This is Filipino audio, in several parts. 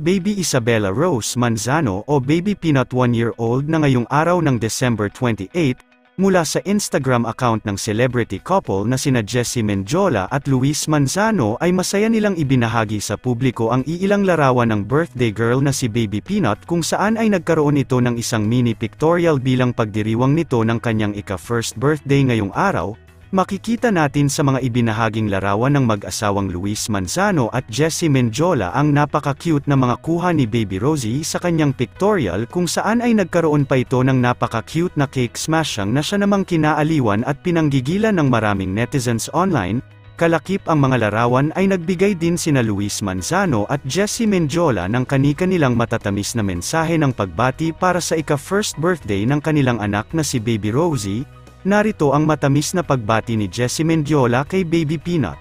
Baby Isabella Rose Manzano o Baby Peanut 1-year-old na ngayong araw ng December 28, mula sa Instagram account ng celebrity couple na sina Jessie Mendiola at Luis Manzano ay masaya nilang ibinahagi sa publiko ang iilang larawan ng birthday girl na si Baby Peanut kung saan ay nagkaroon ito ng isang mini pictorial bilang pagdiriwang nito ng kanyang ika-first birthday ngayong araw. Makikita natin sa mga ibinahaging larawan ng mag-asawang Luis Manzano at Jessie Mendiola ang napaka-cute na mga kuha ni Baby Rosie sa kanyang pictorial kung saan ay nagkaroon pa ito ng napaka-cute na cake smashing na siya namang kinaaliwan at pinanggigilan ng maraming netizens online. Kalakip ang mga larawan ay nagbigay din sina Luis Manzano at Jessie Mendiola ng kani-kanilang matatamis na mensahe ng pagbati para sa ika-first birthday ng kanilang anak na si Baby Rosie. Narito ang matamis na pagbati ni Jessie Mendiola kay Baby Peanut.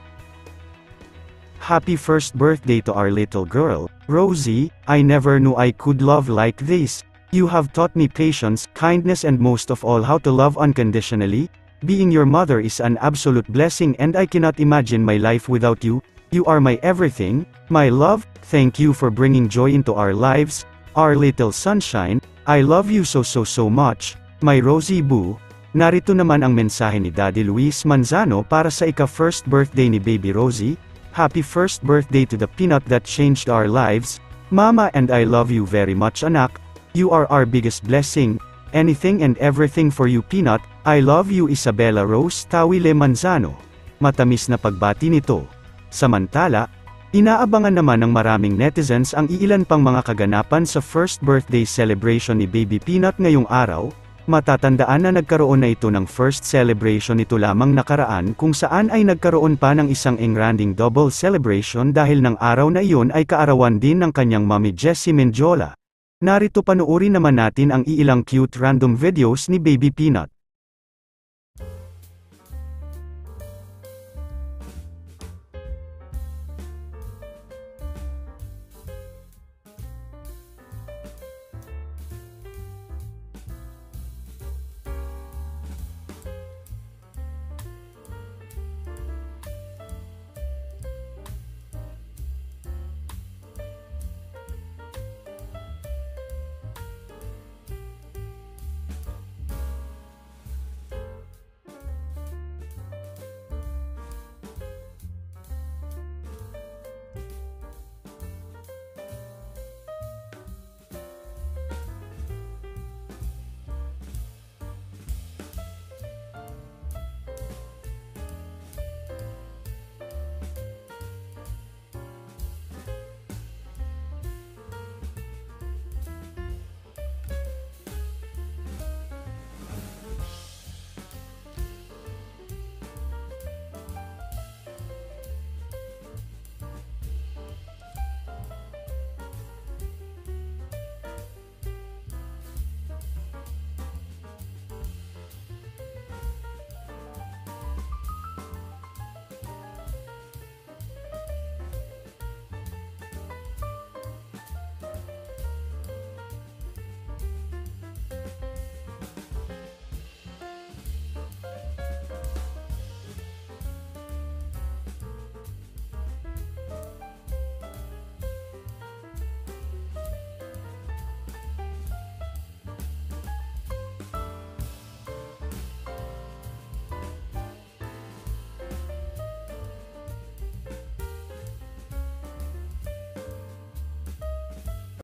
Happy first birthday to our little girl, Rosie. I never knew I could love like this. You have taught me patience, kindness and most of all how to love unconditionally. Being your mother is an absolute blessing and I cannot imagine my life without you. You are my everything, my love. Thank you for bringing joy into our lives, our little sunshine. I love you so much, my Rosie boo. Narito naman ang mensahe ni Daddy Luis Manzano para sa ika-first birthday ni Baby Rosie. Happy first birthday to the peanut that changed our lives. Mama and I love you very much anak. You are our biggest blessing. Anything and everything for you peanut. I love you Isabella Rose Tawile Manzano. Matamis na pagbati nito. Samantala, inaabangan naman ng maraming netizens ang iilan pang mga kaganapan sa first birthday celebration ni Baby Peanut ngayong araw. Matatandaan na nagkaroon na ito ng first celebration nito lamang nakaraan kung saan ay nagkaroon pa ng isang engranding double celebration dahil ng araw na iyon ay kaarawan din ng kanyang mommy Jessie Mendiola. Narito panoorin naman natin ang iilang cute random videos ni Baby Peanut.